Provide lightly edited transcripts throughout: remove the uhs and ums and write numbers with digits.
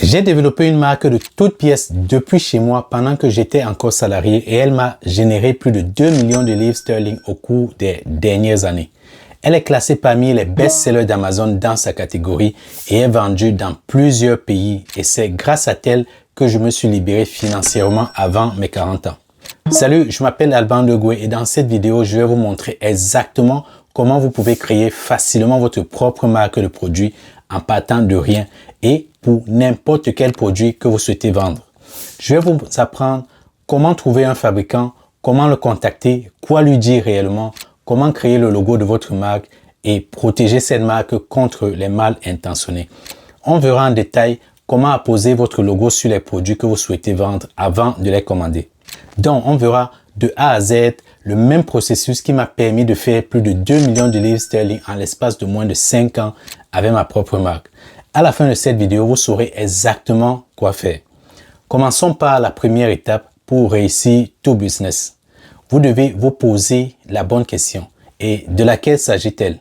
J'ai développé une marque de toutes pièces depuis chez moi pendant que j'étais encore salarié et elle m'a généré plus de 2 millions de livres sterling au cours des dernières années. Elle est classée parmi les best-sellers d'Amazon dans sa catégorie et est vendue dans plusieurs pays et c'est grâce à elle que je me suis libéré financièrement avant mes 40 ans. Salut, je m'appelle Alban Legoué et dans cette vidéo, je vais vous montrer exactement comment vous pouvez créer facilement votre propre marque de produit en partant de rien et pour n'importe quel produit que vous souhaitez vendre. Je vais vous apprendre comment trouver un fabricant, comment le contacter, quoi lui dire réellement, comment créer le logo de votre marque et protéger cette marque contre les mal intentionnés. On verra en détail comment apposer votre logo sur les produits que vous souhaitez vendre avant de les commander. Donc, on verra de A à Z le même processus qui m'a permis de faire plus de 2 millions de livres sterling en l'espace de moins de 5 ans avec ma propre marque. À la fin de cette vidéo, vous saurez exactement quoi faire. Commençons par la première étape pour réussir tout business. Vous devez vous poser la bonne question. Et de laquelle s'agit-elle?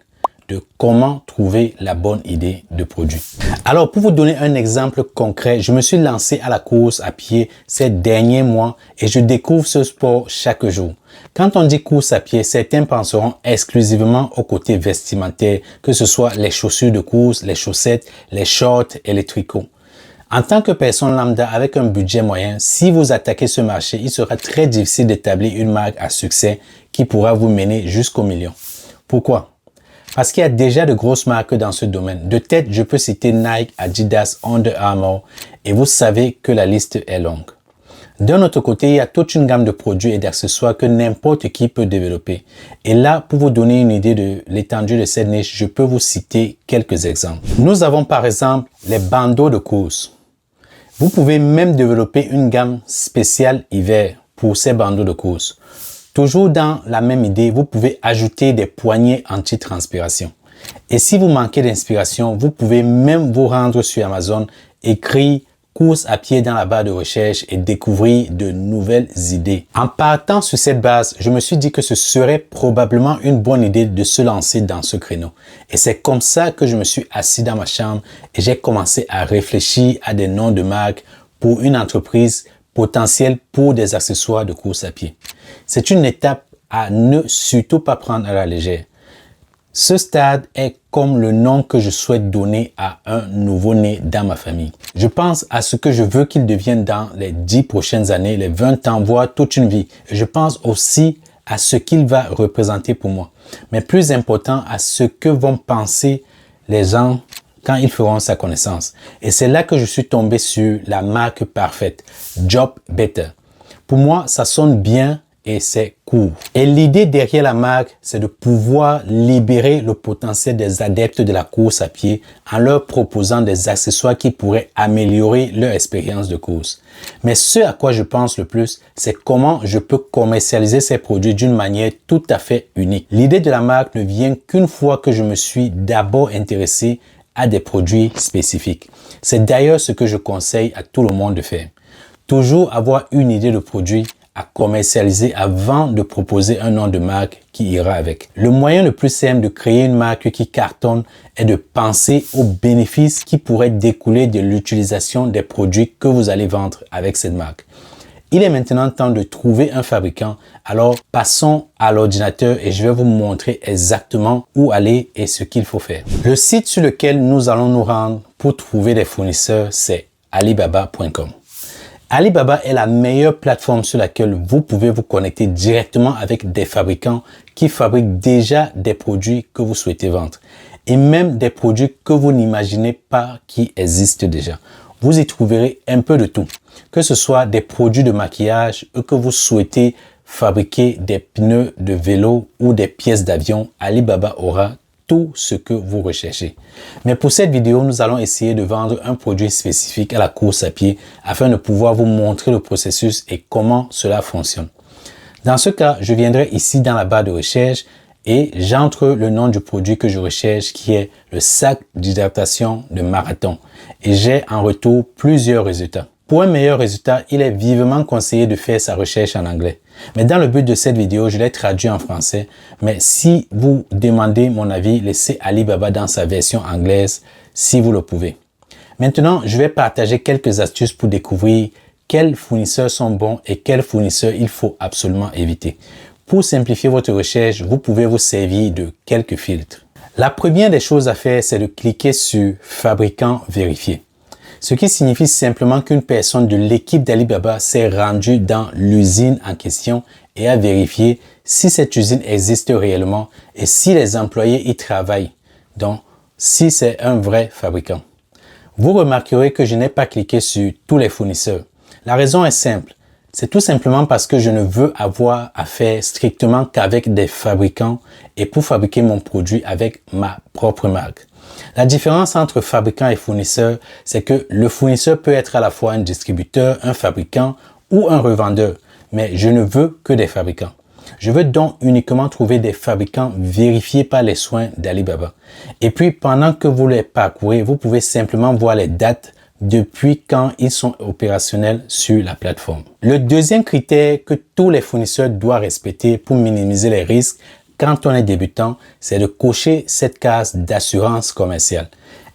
De comment trouver la bonne idée de produit. Alors, pour vous donner un exemple concret, je me suis lancé à la course à pied ces derniers mois et je découvre ce sport chaque jour. Quand on dit course à pied, certains penseront exclusivement au côté vestimentaire, que ce soit les chaussures de course, les chaussettes, les shorts et les tricots. En tant que personne lambda avec un budget moyen, si vous attaquez ce marché, il sera très difficile d'établir une marque à succès qui pourra vous mener jusqu'au million. Pourquoi? Parce qu'il y a déjà de grosses marques dans ce domaine. De tête, je peux citer Nike, Adidas, Under Armour et vous savez que la liste est longue. D'un autre côté, il y a toute une gamme de produits et d'accessoires que n'importe qui peut développer. Et là, pour vous donner une idée de l'étendue de cette niche, je peux vous citer quelques exemples. Nous avons par exemple les bandeaux de course. Vous pouvez même développer une gamme spéciale hiver pour ces bandeaux de course. Toujours dans la même idée, vous pouvez ajouter des poignées anti-transpiration. Et si vous manquez d'inspiration, vous pouvez même vous rendre sur Amazon, écrire course à pied dans la barre de recherche et découvrir de nouvelles idées. En partant sur cette base, je me suis dit que ce serait probablement une bonne idée de se lancer dans ce créneau. Et c'est comme ça que je me suis assis dans ma chambre et j'ai commencé à réfléchir à des noms de marques pour une entreprise potentielle pour des accessoires de course à pied. C'est une étape à ne surtout pas prendre à la légère. Ce stade est comme le nom que je souhaite donner à un nouveau-né dans ma famille. Je pense à ce que je veux qu'il devienne dans les 10 prochaines années, les 20 ans, voire toute une vie. Et je pense aussi à ce qu'il va représenter pour moi. Mais plus important, à ce que vont penser les gens quand ils feront sa connaissance. Et c'est là que je suis tombé sur la marque parfaite, Job Better. Pour moi, ça sonne bien et c'est court. Et l'idée derrière la marque, c'est de pouvoir libérer le potentiel des adeptes de la course à pied en leur proposant des accessoires qui pourraient améliorer leur expérience de course. Mais ce à quoi je pense le plus, c'est comment je peux commercialiser ces produits d'une manière tout à fait unique. L'idée de la marque ne vient qu'une fois que je me suis d'abord intéressé à des produits spécifiques. C'est d'ailleurs ce que je conseille à tout le monde de faire. Toujours avoir une idée de produit à commercialiser avant de proposer un nom de marque qui ira avec. Le moyen le plus simple de créer une marque qui cartonne est de penser aux bénéfices qui pourraient découler de l'utilisation des produits que vous allez vendre avec cette marque. Il est maintenant temps de trouver un fabricant, alors passons à l'ordinateur et je vais vous montrer exactement où aller et ce qu'il faut faire. Le site sur lequel nous allons nous rendre pour trouver des fournisseurs, c'est Alibaba.com. Alibaba est la meilleure plateforme sur laquelle vous pouvez vous connecter directement avec des fabricants qui fabriquent déjà des produits que vous souhaitez vendre et même des produits que vous n'imaginez pas qui existent déjà. Vous y trouverez un peu de tout, que ce soit des produits de maquillage ou que vous souhaitez fabriquer des pneus de vélo ou des pièces d'avion. Alibaba aura tout ce que vous recherchez. Mais pour cette vidéo, nous allons essayer de vendre un produit spécifique à la course à pied afin de pouvoir vous montrer le processus et comment cela fonctionne. Dans ce cas, je viendrai ici dans la barre de recherche et j'entre le nom du produit que je recherche qui est le sac d'hydratation de Marathon et j'ai en retour plusieurs résultats. Pour un meilleur résultat, il est vivement conseillé de faire sa recherche en anglais. Mais dans le but de cette vidéo, je l'ai traduit en français. Mais si vous demandez mon avis, laissez Alibaba dans sa version anglaise si vous le pouvez. Maintenant, je vais partager quelques astuces pour découvrir quels fournisseurs sont bons et quels fournisseurs il faut absolument éviter. Pour simplifier votre recherche, vous pouvez vous servir de quelques filtres. La première des choses à faire, c'est de cliquer sur « Fabricant vérifié ». Ce qui signifie simplement qu'une personne de l'équipe d'Alibaba s'est rendue dans l'usine en question et a vérifié si cette usine existe réellement et si les employés y travaillent, donc si c'est un vrai fabricant. Vous remarquerez que je n'ai pas cliqué sur tous les fournisseurs. La raison est simple. C'est tout simplement parce que je ne veux avoir affaire strictement qu'avec des fabricants et pour fabriquer mon produit avec ma propre marque. La différence entre fabricant et fournisseur, c'est que le fournisseur peut être à la fois un distributeur, un fabricant ou un revendeur, mais je ne veux que des fabricants. Je veux donc uniquement trouver des fabricants vérifiés par les soins d'Alibaba. Et puis, pendant que vous les parcourez, vous pouvez simplement voir les dates depuis quand ils sont opérationnels sur la plateforme. Le deuxième critère que tous les fournisseurs doivent respecter pour minimiser les risques quand on est débutant, c'est de cocher cette case d'assurance commerciale.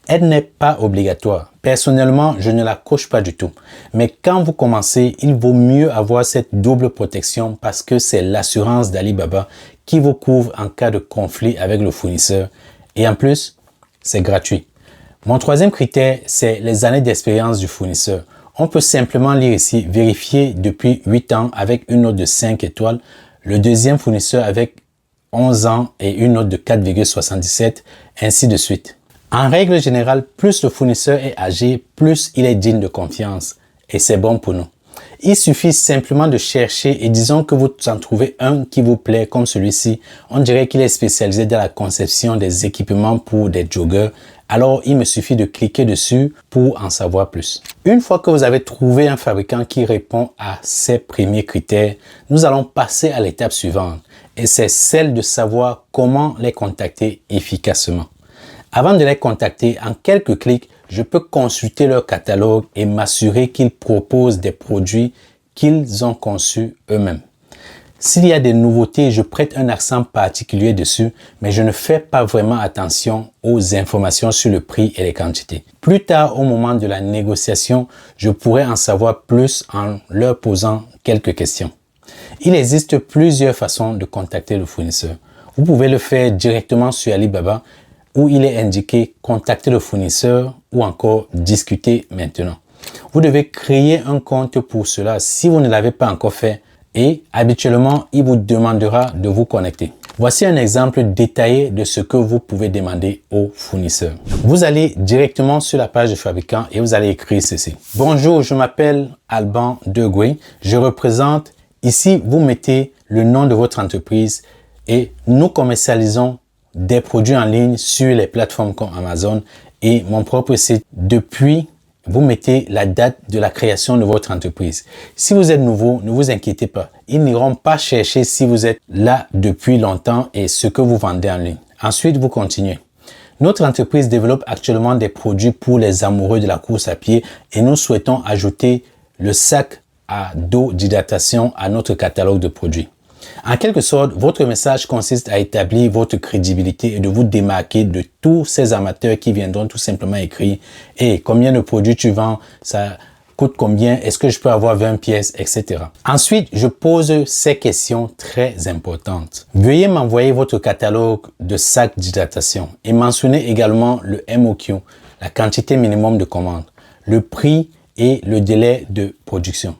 Elle n'est pas obligatoire. Personnellement, je ne la coche pas du tout. Mais quand vous commencez, il vaut mieux avoir cette double protection parce que c'est l'assurance d'Alibaba qui vous couvre en cas de conflit avec le fournisseur. Et en plus, c'est gratuit. Mon troisième critère, c'est les années d'expérience du fournisseur. On peut simplement lire ici, vérifier depuis 8 ans avec une note de 5 étoiles, le deuxième fournisseur avec 11 ans et une note de 4,77, ainsi de suite. En règle générale, plus le fournisseur est âgé, plus il est digne de confiance. Et c'est bon pour nous. Il suffit simplement de chercher et disons que vous en trouvez un qui vous plaît comme celui-ci. On dirait qu'il est spécialisé dans la conception des équipements pour des joggers. Alors, il me suffit de cliquer dessus pour en savoir plus. Une fois que vous avez trouvé un fabricant qui répond à ces premiers critères, nous allons passer à l'étape suivante. Et c'est celle de savoir comment les contacter efficacement. Avant de les contacter, en quelques clics, je peux consulter leur catalogue et m'assurer qu'ils proposent des produits qu'ils ont conçus eux-mêmes. S'il y a des nouveautés, je prête un accent particulier dessus, mais je ne fais pas vraiment attention aux informations sur le prix et les quantités. Plus tard, au moment de la négociation, je pourrais en savoir plus en leur posant quelques questions. Il existe plusieurs façons de contacter le fournisseur. Vous pouvez le faire directement sur Alibaba, où il est indiqué « Contacter le fournisseur » ou encore « Discuter maintenant ». Vous devez créer un compte pour cela si vous ne l'avez pas encore fait et habituellement, il vous demandera de vous connecter. Voici un exemple détaillé de ce que vous pouvez demander au fournisseur. Vous allez directement sur la page du fabricant et vous allez écrire ceci. « Bonjour, je m'appelle Alban Deguy. Je représente… » Ici, vous mettez le nom de votre entreprise et nous commercialisons des produits en ligne sur les plateformes comme Amazon et mon propre site. Depuis, vous mettez la date de la création de votre entreprise. Si vous êtes nouveau, ne vous inquiétez pas. Ils n'iront pas chercher si vous êtes là depuis longtemps et ce que vous vendez en ligne. Ensuite, vous continuez. Notre entreprise développe actuellement des produits pour les amoureux de la course à pied et nous souhaitons ajouter le sac à dos d'hydratation à notre catalogue de produits. En quelque sorte, votre message consiste à établir votre crédibilité et de vous démarquer de tous ces amateurs qui viendront tout simplement écrire « Hey, combien de produits tu vends? Ça coûte combien? Est-ce que je peux avoir 20 pièces? » etc. Ensuite, je pose ces questions très importantes. Veuillez m'envoyer votre catalogue de sacs d'hydratation et mentionnez également le MOQ, la quantité minimum de commande, le prix et le délai de production.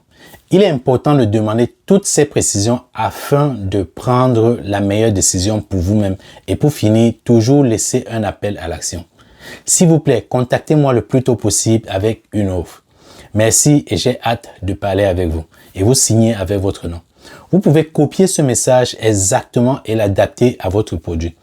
Il est important de demander toutes ces précisions afin de prendre la meilleure décision pour vous-même et pour finir, toujours laisser un appel à l'action. S'il vous plaît, contactez-moi le plus tôt possible avec une offre. Merci et j'ai hâte de parler avec vous. Et vous signez avec votre nom. Vous pouvez copier ce message exactement et l'adapter à votre produit.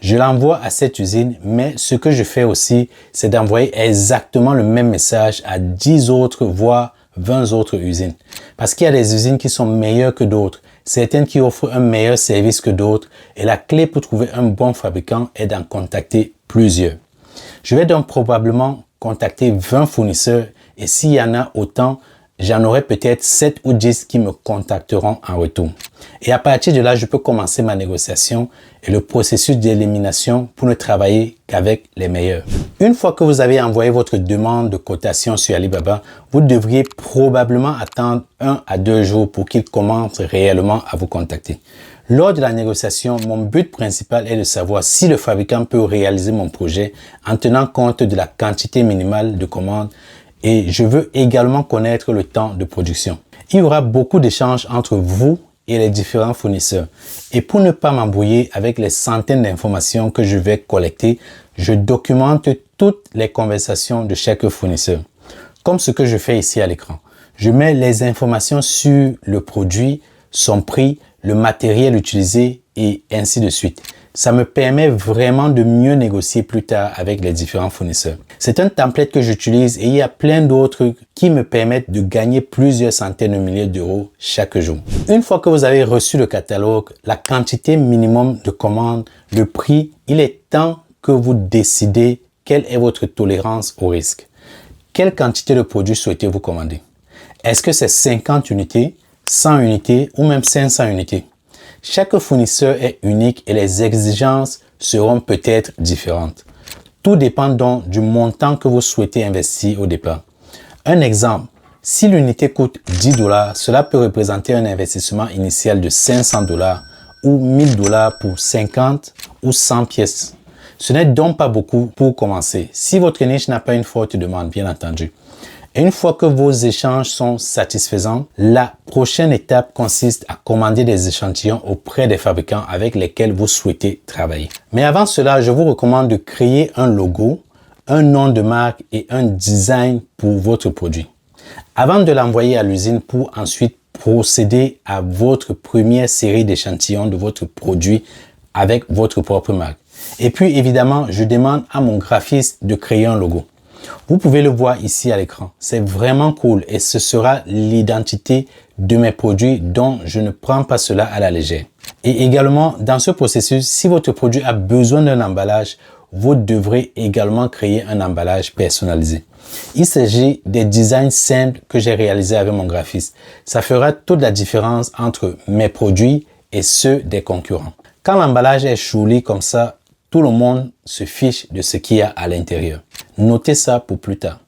Je l'envoie à cette usine, mais ce que je fais aussi, c'est d'envoyer exactement le même message à 10 autres, voire 20 autres usines. Parce qu'il y a des usines qui sont meilleures que d'autres, certaines qui offrent un meilleur service que d'autres et la clé pour trouver un bon fabricant est d'en contacter plusieurs. Je vais donc probablement contacter 20 fournisseurs et s'il y en a autant, j'en aurai peut-être 7 ou 10 qui me contacteront en retour. Et à partir de là, je peux commencer ma négociation et le processus d'élimination pour ne travailler qu'avec les meilleurs. Une fois que vous avez envoyé votre demande de cotation sur Alibaba, vous devriez probablement attendre 1 à 2 jours pour qu'il commence réellement à vous contacter. Lors de la négociation, mon but principal est de savoir si le fabricant peut réaliser mon projet en tenant compte de la quantité minimale de commandes et je veux également connaître le temps de production. Il y aura beaucoup d'échanges entre vous et les différents fournisseurs. Et pour ne pas m'embrouiller avec les centaines d'informations que je vais collecter, je documente toutes les conversations de chaque fournisseur. Comme ce que je fais ici à l'écran. Je mets les informations sur le produit, son prix, le matériel utilisé et ainsi de suite. Ça me permet vraiment de mieux négocier plus tard avec les différents fournisseurs. C'est un template que j'utilise et il y a plein d'autres qui me permettent de gagner plusieurs centaines de milliers d'euros chaque jour. Une fois que vous avez reçu le catalogue, la quantité minimum de commandes, le prix, il est temps que vous décidez quelle est votre tolérance au risque. Quelle quantité de produits souhaitez-vous commander? Est-ce que c'est 50 unités, 100 unités ou même 500 unités? Chaque fournisseur est unique et les exigences seront peut-être différentes. Tout dépend donc du montant que vous souhaitez investir au départ. Un exemple, si l'unité coûte 10 $, cela peut représenter un investissement initial de 500 $ ou 1000 $ pour 50 ou 100 pièces. Ce n'est donc pas beaucoup pour commencer, si votre niche n'a pas une forte demande, bien entendu. Et une fois que vos échanges sont satisfaisants, la prochaine étape consiste à commander des échantillons auprès des fabricants avec lesquels vous souhaitez travailler. Mais avant cela, je vous recommande de créer un logo, un nom de marque et un design pour votre produit. Avant de l'envoyer à l'usine pour ensuite procéder à votre première série d'échantillons de votre produit avec votre propre marque. Et puis évidemment, je demande à mon graphiste de créer un logo. Vous pouvez le voir ici à l'écran. C'est vraiment cool et ce sera l'identité de mes produits dont je ne prends pas cela à la légère. Et également, dans ce processus, si votre produit a besoin d'un emballage, vous devrez également créer un emballage personnalisé. Il s'agit des designs simples que j'ai réalisés avec mon graphiste. Ça fera toute la différence entre mes produits et ceux des concurrents. Quand l'emballage est joli comme ça, tout le monde se fiche de ce qu'il y a à l'intérieur. Notez ça pour plus tard.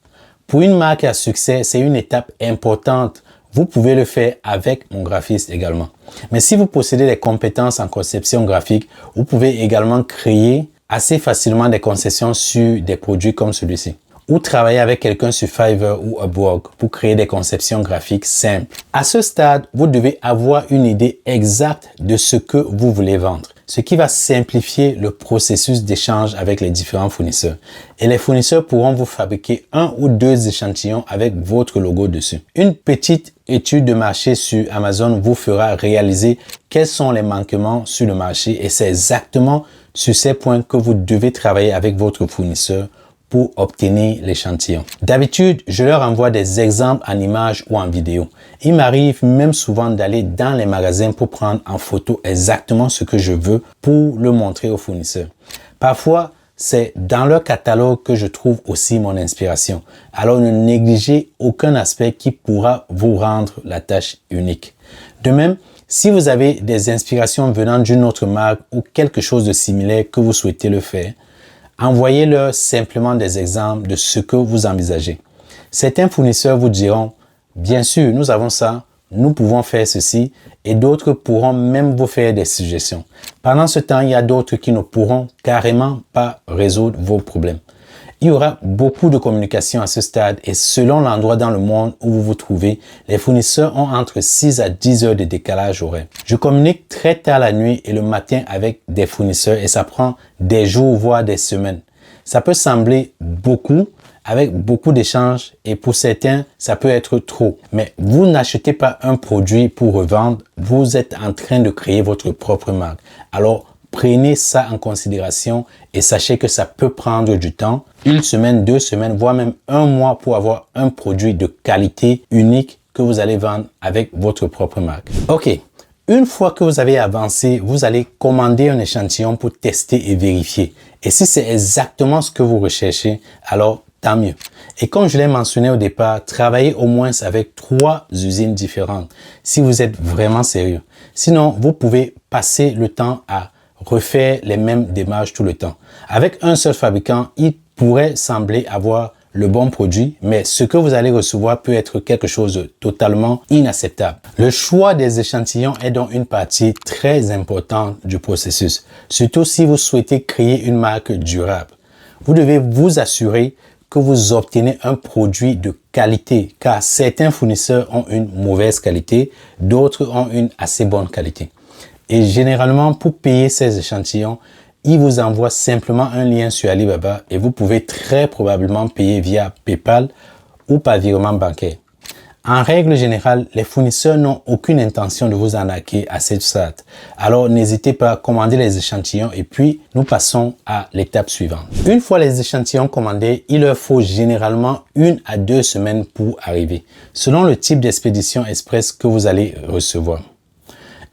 Pour une marque à succès, c'est une étape importante. Vous pouvez le faire avec mon graphiste également. Mais si vous possédez des compétences en conception graphique, vous pouvez également créer assez facilement des concessions sur des produits comme celui-ci. Ou travailler avec quelqu'un sur Fiverr ou Upwork pour créer des conceptions graphiques simples. À ce stade, vous devez avoir une idée exacte de ce que vous voulez vendre, ce qui va simplifier le processus d'échange avec les différents fournisseurs. Et les fournisseurs pourront vous fabriquer 1 ou 2 échantillons avec votre logo dessus. Une petite étude de marché sur Amazon vous fera réaliser quels sont les manquements sur le marché et c'est exactement sur ces points que vous devez travailler avec votre fournisseur pour obtenir l'échantillon. D'habitude, je leur envoie des exemples en images ou en vidéo. Il m'arrive même souvent d'aller dans les magasins pour prendre en photo exactement ce que je veux pour le montrer aux fournisseurs. Parfois, c'est dans leur catalogue que je trouve aussi mon inspiration. Alors ne négligez aucun aspect qui pourra vous rendre la tâche unique. De même, si vous avez des inspirations venant d'une autre marque ou quelque chose de similaire que vous souhaitez le faire, envoyez-leur simplement des exemples de ce que vous envisagez. Certains fournisseurs vous diront, bien sûr, nous avons ça, nous pouvons faire ceci, et d'autres pourront même vous faire des suggestions. Pendant ce temps, il y a d'autres qui ne pourront carrément pas résoudre vos problèmes. Il y aura beaucoup de communication à ce stade et selon l'endroit dans le monde où vous vous trouvez, les fournisseurs ont entre 6 à 10 heures de décalage horaire. Je communique très tard la nuit et le matin avec des fournisseurs et ça prend des jours voire des semaines. Ça peut sembler beaucoup avec beaucoup d'échanges et pour certains, ça peut être trop. Mais vous n'achetez pas un produit pour revendre, vous êtes en train de créer votre propre marque. Alors, prenez ça en considération et sachez que ça peut prendre du temps, 1 semaine, 2 semaines, voire même 1 mois pour avoir un produit de qualité unique que vous allez vendre avec votre propre marque. Ok, une fois que vous avez avancé, vous allez commander un échantillon pour tester et vérifier. Et si c'est exactement ce que vous recherchez, alors tant mieux. Et comme je l'ai mentionné au départ, travaillez au moins avec 3 usines différentes si vous êtes vraiment sérieux. Sinon, vous pouvez passer le temps à refaire les mêmes démarches tout le temps. Avec un seul fabricant, il pourrait sembler avoir le bon produit, mais ce que vous allez recevoir peut être quelque chose de totalement inacceptable. Le choix des échantillons est donc une partie très importante du processus, surtout si vous souhaitez créer une marque durable. Vous devez vous assurer que vous obtenez un produit de qualité, car certains fournisseurs ont une mauvaise qualité, d'autres ont une assez bonne qualité. Et généralement, pour payer ces échantillons, il vous envoie simplement un lien sur Alibaba et vous pouvez très probablement payer via PayPal ou par virement bancaire. En règle générale, les fournisseurs n'ont aucune intention de vous arnaquer à cette stade. Alors n'hésitez pas à commander les échantillons et puis nous passons à l'étape suivante. Une fois les échantillons commandés, il leur faut généralement 1 à 2 semaines pour arriver, selon le type d'expédition express que vous allez recevoir.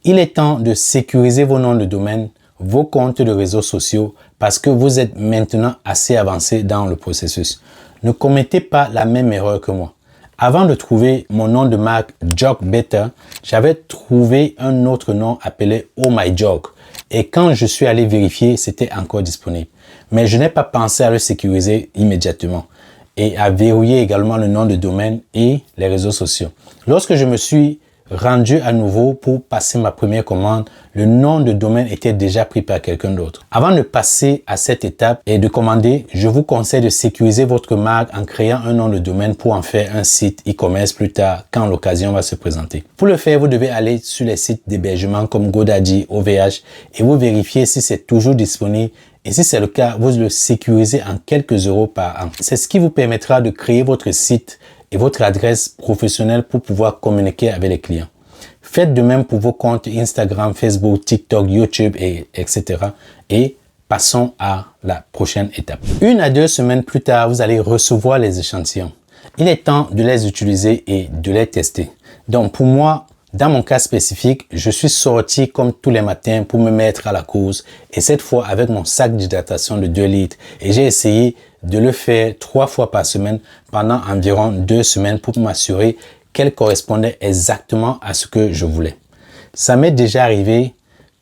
Il est temps de sécuriser vos noms de domaine, vos comptes de réseaux sociaux parce que vous êtes maintenant assez avancé dans le processus. Ne commettez pas la même erreur que moi. Avant de trouver mon nom de marque Jog Better, j'avais trouvé un autre nom appelé Oh My Jog et quand je suis allé vérifier, c'était encore disponible. Mais je n'ai pas pensé à le sécuriser immédiatement et à verrouiller également le nom de domaine et les réseaux sociaux. Lorsque je me suis rendu à nouveau pour passer ma première commande, le nom de domaine était déjà pris par quelqu'un d'autre. Avant de passer à cette étape et de commander, je vous conseille de sécuriser votre marque en créant un nom de domaine pour en faire un site e-commerce plus tard quand l'occasion va se présenter. Pour le faire, vous devez aller sur les sites d'hébergement comme GoDaddy, OVH et vous vérifiez si c'est toujours disponible. Et si c'est le cas, vous le sécurisez en quelques euros par an. C'est ce qui vous permettra de créer votre site et votre adresse professionnelle pour pouvoir communiquer avec les clients. Faites de même pour vos comptes Instagram, Facebook, TikTok, YouTube, etc. Et passons à la prochaine étape. 1 à 2 semaines plus tard, vous allez recevoir les échantillons. Il est temps de les utiliser et de les tester. Donc pour moi, dans mon cas spécifique, je suis sorti comme tous les matins pour me mettre à la course et cette fois avec mon sac d'hydratation de 2 litres et j'ai essayé de le faire 3 fois par semaine pendant environ 2 semaines pour m'assurer qu'elle correspondait exactement à ce que je voulais. Ça m'est déjà arrivé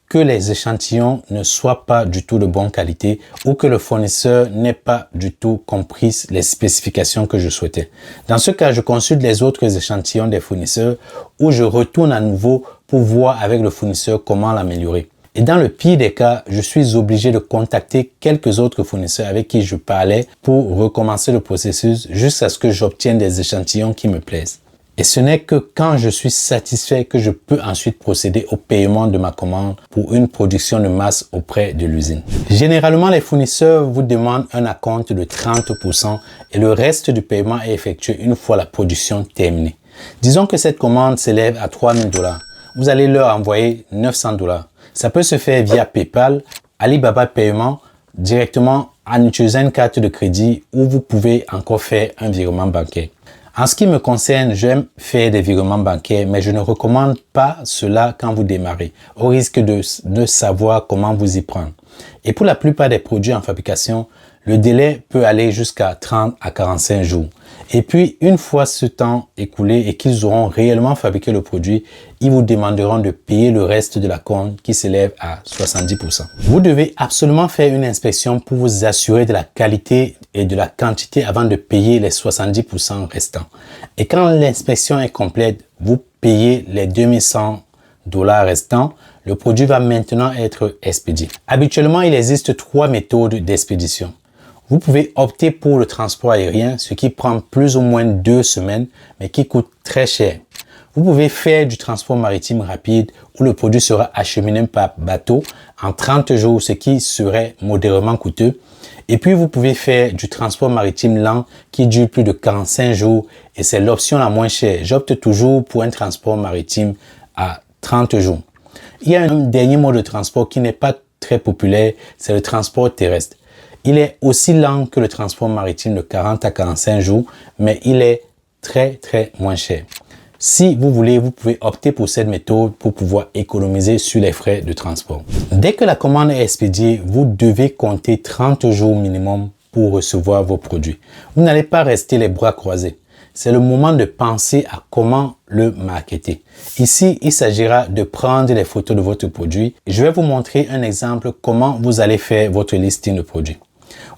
que les échantillons ne soient pas du tout de bonne qualité ou que le fournisseur n'ait pas du tout compris les spécifications que je souhaitais. Dans ce cas, je consulte les autres échantillons des fournisseurs ou je retourne à nouveau pour voir avec le fournisseur comment l'améliorer. Et dans le pire des cas, je suis obligé de contacter quelques autres fournisseurs avec qui je parlais pour recommencer le processus jusqu'à ce que j'obtienne des échantillons qui me plaisent. Et ce n'est que quand je suis satisfait que je peux ensuite procéder au paiement de ma commande pour une production de masse auprès de l'usine. Généralement, les fournisseurs vous demandent un acompte de 30% et le reste du paiement est effectué une fois la production terminée. Disons que cette commande s'élève à 3 000 $. Vous allez leur envoyer 900 $. Ça peut se faire via PayPal, Alibaba Paiement, directement en utilisant une carte de crédit ou vous pouvez encore faire un virement bancaire. En ce qui me concerne, j'aime faire des virements bancaires, mais je ne recommande pas cela quand vous démarrez, au risque de ne savoir comment vous y prendre. Et pour la plupart des produits en fabrication, le délai peut aller jusqu'à 30 à 45 jours. Et puis, une fois ce temps écoulé et qu'ils auront réellement fabriqué le produit, ils vous demanderont de payer le reste de la compte qui s'élève à 70%. Vous devez absolument faire une inspection pour vous assurer de la qualité et de la quantité avant de payer les 70% restants. Et quand l'inspection est complète, vous payez les 2100 $ restants. Le produit va maintenant être expédié. Habituellement, il existe 3 méthodes d'expédition. Vous pouvez opter pour le transport aérien, ce qui prend plus ou moins 2 semaines, mais qui coûte très cher. Vous pouvez faire du transport maritime rapide où le produit sera acheminé par bateau en 30 jours, ce qui serait modérément coûteux. Et puis, vous pouvez faire du transport maritime lent qui dure plus de 45 jours et c'est l'option la moins chère. J'opte toujours pour un transport maritime à 30 jours. Il y a un dernier mode de transport qui n'est pas très populaire, c'est le transport terrestre. Il est aussi lent que le transport maritime de 40 à 45 jours, mais il est très moins cher. Si vous voulez, vous pouvez opter pour cette méthode pour pouvoir économiser sur les frais de transport. Dès que la commande est expédiée, vous devez compter 30 jours minimum pour recevoir vos produits. Vous n'allez pas rester les bras croisés. C'est le moment de penser à comment le marketer. Ici, il s'agira de prendre les photos de votre produit. Je vais vous montrer un exemple comment vous allez faire votre listing de produits.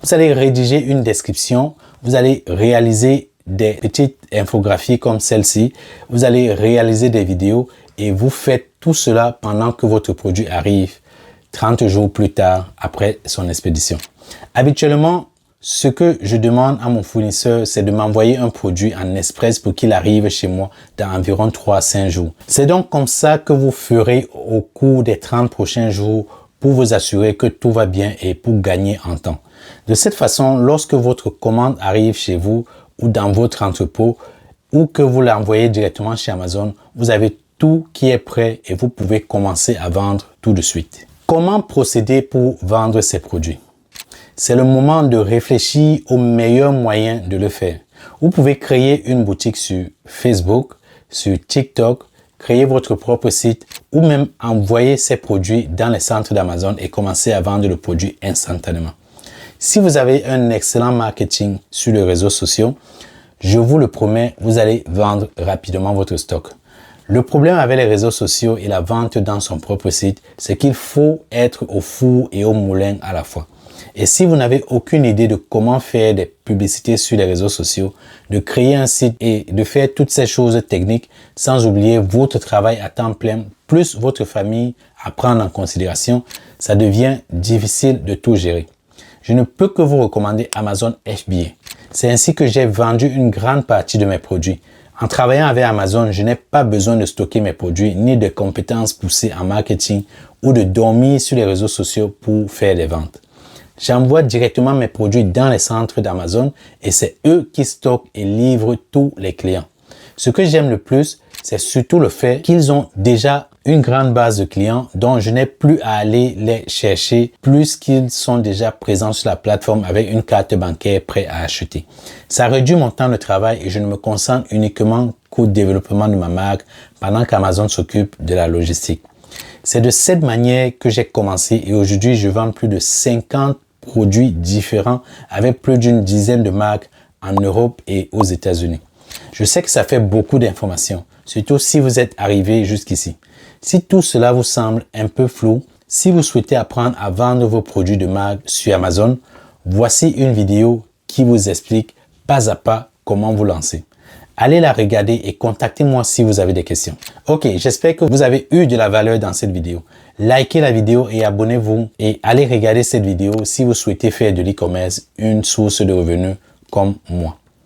Vous allez rédiger une description, vous allez réaliser des petites infographies comme celle-ci, vous allez réaliser des vidéos et vous faites tout cela pendant que votre produit arrive 30 jours plus tard après son expédition. Habituellement, ce que je demande à mon fournisseur, c'est de m'envoyer un produit en express pour qu'il arrive chez moi dans environ 3 à 5 jours. C'est donc comme ça que vous ferez au cours des 30 prochains jours pour vous assurer que tout va bien et pour gagner en temps. De cette façon, lorsque votre commande arrive chez vous ou dans votre entrepôt ou que vous l'envoyez directement chez Amazon, vous avez tout qui est prêt et vous pouvez commencer à vendre tout de suite. Comment procéder pour vendre ces produits? C'est le moment de réfléchir au meilleur moyen de le faire. Vous pouvez créer une boutique sur Facebook, sur TikTok, créer votre propre site ou même envoyer ces produits dans les centres d'Amazon et commencer à vendre le produit instantanément. Si vous avez un excellent marketing sur les réseaux sociaux, je vous le promets, vous allez vendre rapidement votre stock. Le problème avec les réseaux sociaux et la vente dans son propre site, c'est qu'il faut être au four et au moulin à la fois. Et si vous n'avez aucune idée de comment faire des publicités sur les réseaux sociaux, de créer un site et de faire toutes ces choses techniques, sans oublier votre travail à temps plein, plus votre famille à prendre en considération, ça devient difficile de tout gérer. Je ne peux que vous recommander Amazon FBA. C'est ainsi que j'ai vendu une grande partie de mes produits. En travaillant avec Amazon, je n'ai pas besoin de stocker mes produits ni de compétences poussées en marketing ou de dormir sur les réseaux sociaux pour faire les ventes. J'envoie directement mes produits dans les centres d'Amazon et c'est eux qui stockent et livrent tous les clients. Ce que j'aime le plus, c'est surtout le fait qu'ils ont déjà une grande base de clients dont je n'ai plus à aller les chercher plus qu'ils sont déjà présents sur la plateforme avec une carte bancaire prête à acheter. Ça réduit mon temps de travail et je ne me concentre uniquement qu'au développement de ma marque pendant qu'Amazon s'occupe de la logistique. C'est de cette manière que j'ai commencé et aujourd'hui je vends plus de 50 produits différents avec plus d'une dizaine de marques en Europe et aux États-Unis. Je sais que ça fait beaucoup d'informations, surtout si vous êtes arrivé jusqu'ici. Si tout cela vous semble un peu flou, si vous souhaitez apprendre à vendre vos produits de marque sur Amazon, voici une vidéo qui vous explique pas à pas comment vous lancer. Allez la regarder et contactez-moi si vous avez des questions. Ok, j'espère que vous avez eu de la valeur dans cette vidéo. Likez la vidéo et abonnez-vous et allez regarder cette vidéo si vous souhaitez faire de l'e-commerce une source de revenus comme moi.